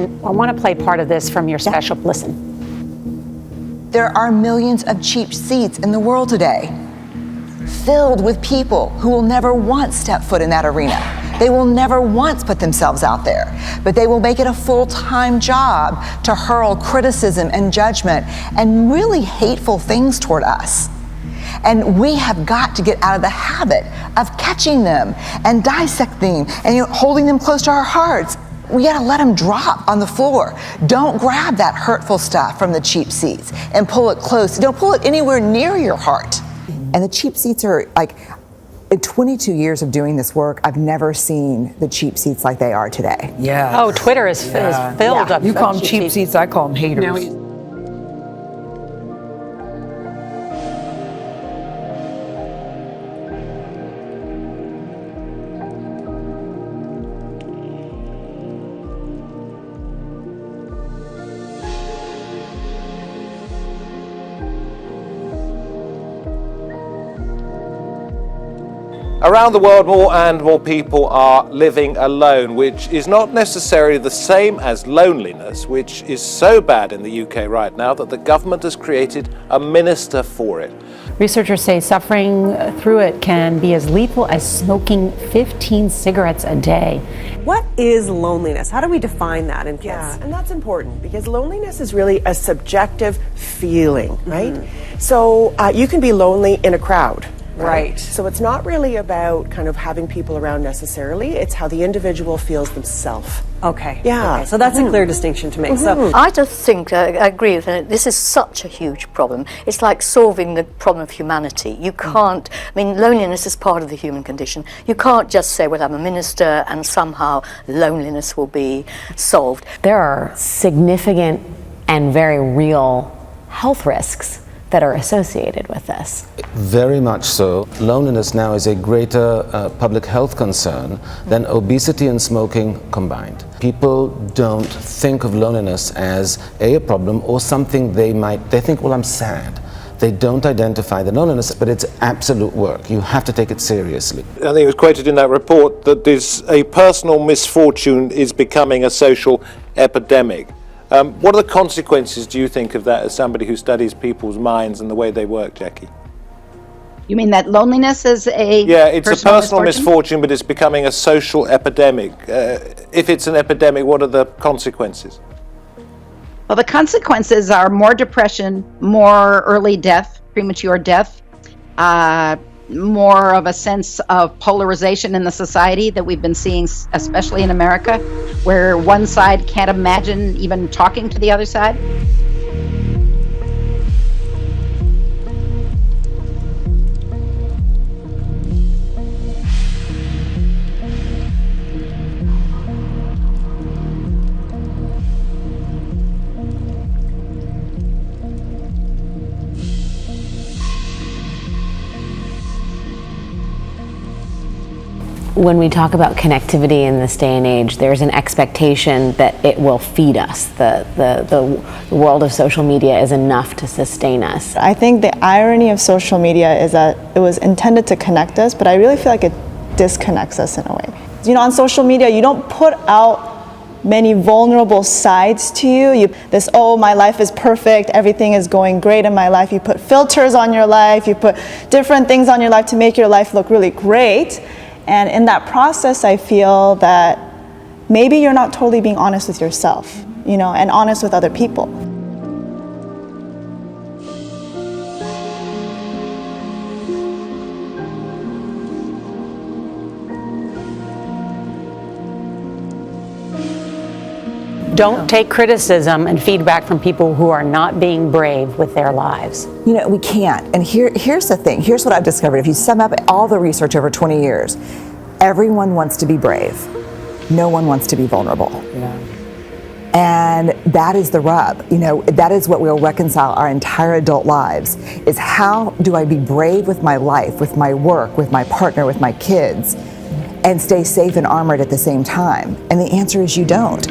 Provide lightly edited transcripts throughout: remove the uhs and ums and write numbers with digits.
And I want to play part of this from your special. Listen. There are millions of cheap seats in the world today, filled with people who will never once step foot in that arena. They will never once put themselves out there, but they will make it a full-time job to hurl criticism and judgment and really hateful things toward us. And we have got to get out of the habit of catching them and dissecting and holding them close to our hearts. We gotta let them drop on the floor. Don't grab that hurtful stuff from the cheap seats and pull it close. Don't pull it anywhere near your heart. And the cheap seats are like, in 22 years of doing this work, I've never seen the cheap seats like they are today. Yeah. Oh, Twitter is filled up. You call them cheap seats, I call them haters. Around the world, more and more people are living alone, which is not necessarily the same as loneliness, which is so bad in the UK right now that the government has created a minister for it. Researchers say suffering through it can be as lethal as smoking 15 cigarettes a day. What is loneliness? How do we define that in kids? Yeah, and that's important because loneliness is really a subjective feeling, right? So you can be lonely in a crowd. Right. So it's not really about kind of having people around necessarily, it's how the individual feels themselves. Okay. Yeah. Okay. So that's a clear distinction to make. So I just think, I agree with it, this is such a huge problem. It's like solving the problem of humanity. You can't, I mean, loneliness is part of the human condition. You can't just say, well, I'm a minister and somehow loneliness will be solved. There are significant and very real health risks that are associated with this. Very much so. Loneliness now is a greater public health concern than obesity and smoking combined. People don't think of loneliness as a problem or something they think, well, I'm sad. They don't identify the loneliness, but it's absolute work. You have to take it seriously. I think it was quoted in that report that a personal misfortune is becoming a social epidemic. What are the consequences, do you think, of that as somebody who studies people's minds and the way they work, Jackie? You mean that loneliness is a it's a personal misfortune, but it's becoming a social epidemic. If it's an epidemic, what are the consequences? Well, the consequences are more depression, more early death, premature death, more of a sense of polarization in the society that we've been seeing, especially in America, where one side can't imagine even talking to the other side. When we talk about connectivity in this day and age, there's an expectation that it will feed us. The world of social media is enough to sustain us. I think the irony of social media is that it was intended to connect us, but I really feel like it disconnects us in a way. You know, on social media, you don't put out many vulnerable sides to you. Oh, my life is perfect, everything is going great in my life. You put filters on your life, you put different things on your life to make your life look really great. And in that process, I feel that maybe you're not totally being honest with yourself, you know, and honest with other people. Don't take criticism and feedback from people who are not being brave with their lives. You know, we can't. And here's the thing. Here's what I've discovered. If you sum up all the research over 20 years, everyone wants to be brave. No one wants to be vulnerable. Yeah. And that is the rub. You know, that is what we'll reconcile our entire adult lives, is how do I be brave with my life, with my work, with my partner, with my kids, and stay safe and armored at the same time? And the answer is you don't.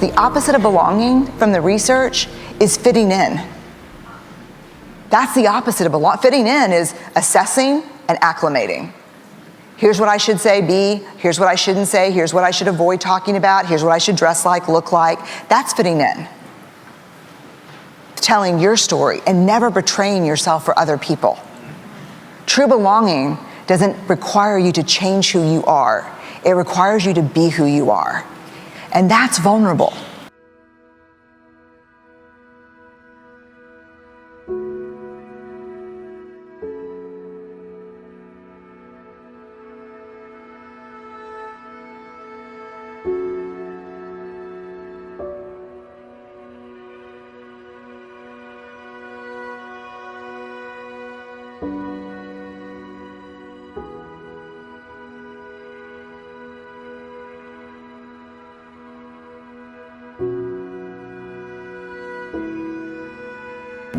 the opposite of belonging from the research is fitting in. That's the opposite of belonging. Fitting in is assessing and acclimating. Here's what I should say, be. Here's what I shouldn't say. Here's what I should avoid talking about. Here's what I should dress like, look like. That's fitting in. Telling your story and never betraying yourself for other people. True belonging doesn't require you to change who you are. It requires you to be who you are. And that's vulnerable.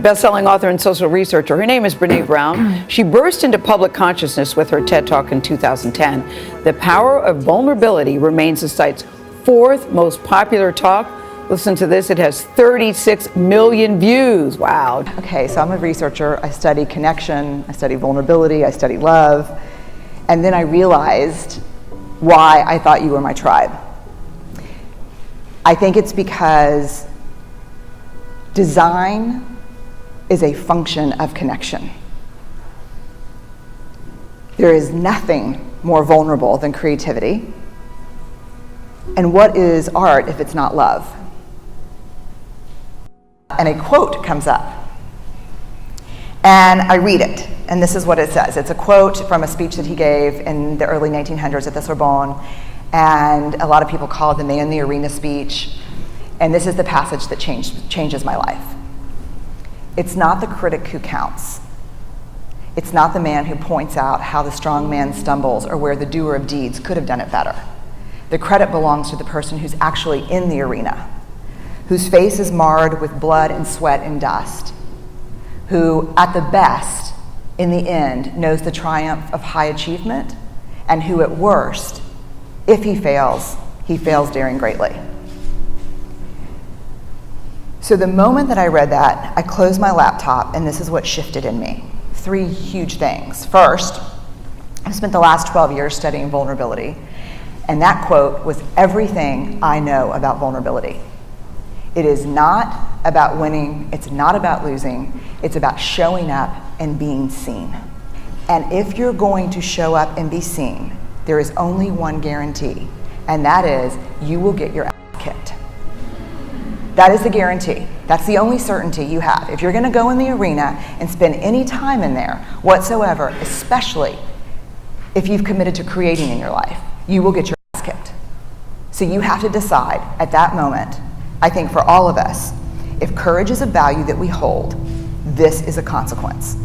Best-selling author and social researcher. Her name is Brené Brown. She burst into public consciousness with her TED Talk in 2010. The Power of Vulnerability remains the site's 4th most popular talk. Listen to this, it has 36 million views. Wow. Okay, so I'm a researcher. I study connection, I study vulnerability, I study love. And then I realized why I thought you were my tribe. I think it's because design is a function of connection. There is nothing more vulnerable than creativity. And what is art if it's not love? And a quote comes up. And I read it, and this is what it says. It's a quote from a speech that he gave in the early 1900s at the Sorbonne, and a lot of people call it the Man in the Arena speech. And this is the passage that changes my life. It's not the critic who counts. It's not the man who points out how the strong man stumbles or where the doer of deeds could have done it better. The credit belongs to the person who's actually in the arena, whose face is marred with blood and sweat and dust, who, at the best, in the end, knows the triumph of high achievement, and who, at worst, if he fails daring greatly. So the moment that I read that, I closed my laptop, and this is what shifted in me. 3 huge things. First, I spent the last 12 years studying vulnerability, and that quote was everything I know about vulnerability. It is not about winning, it's not about losing, it's about showing up and being seen. And if you're going to show up and be seen, there is only one guarantee, and that is you will get your ass kicked. That is the guarantee. That's the only certainty you have. If you're going to go in the arena and spend any time in there whatsoever, especially if you've committed to creating in your life, you will get your ass kicked. So you have to decide at that moment, I think for all of us, if courage is a value that we hold, this is a consequence.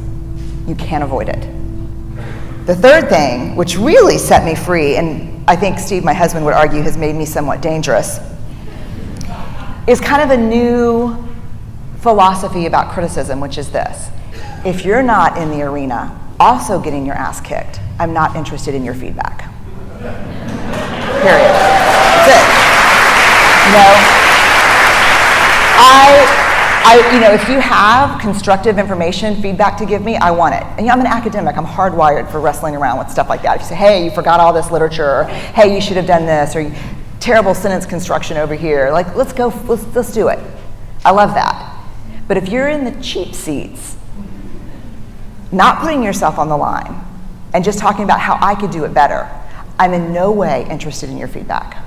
You can't avoid it. The third thing, which really set me free, and I think Steve, my husband, would argue has made me somewhat dangerous, is kind of a new philosophy about criticism, which is this. If you're not in the arena also getting your ass kicked, I'm not interested in your feedback. Period. That's it. If you have constructive information, feedback to give me, I want it. And I'm an academic, I'm hardwired for wrestling around with stuff like that. If you say, hey, you forgot all this literature, or hey, you should have done this, or terrible sentence construction over here. Like, let's do it. I love that. But if you're in the cheap seats, not putting yourself on the line, and just talking about how I could do it better, I'm in no way interested in your feedback.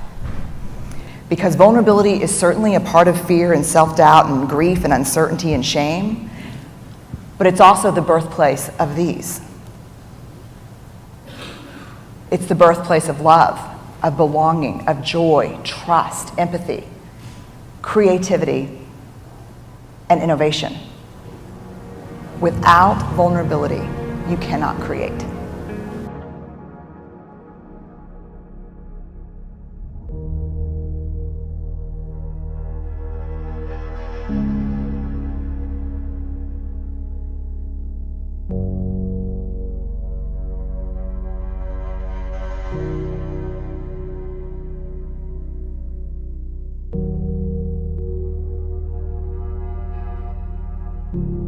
Because vulnerability is certainly a part of fear and self-doubt and grief and uncertainty and shame, but it's also the birthplace of these. It's the birthplace of love, of belonging, of joy, trust, empathy, creativity, and innovation. Without vulnerability, you cannot create. you.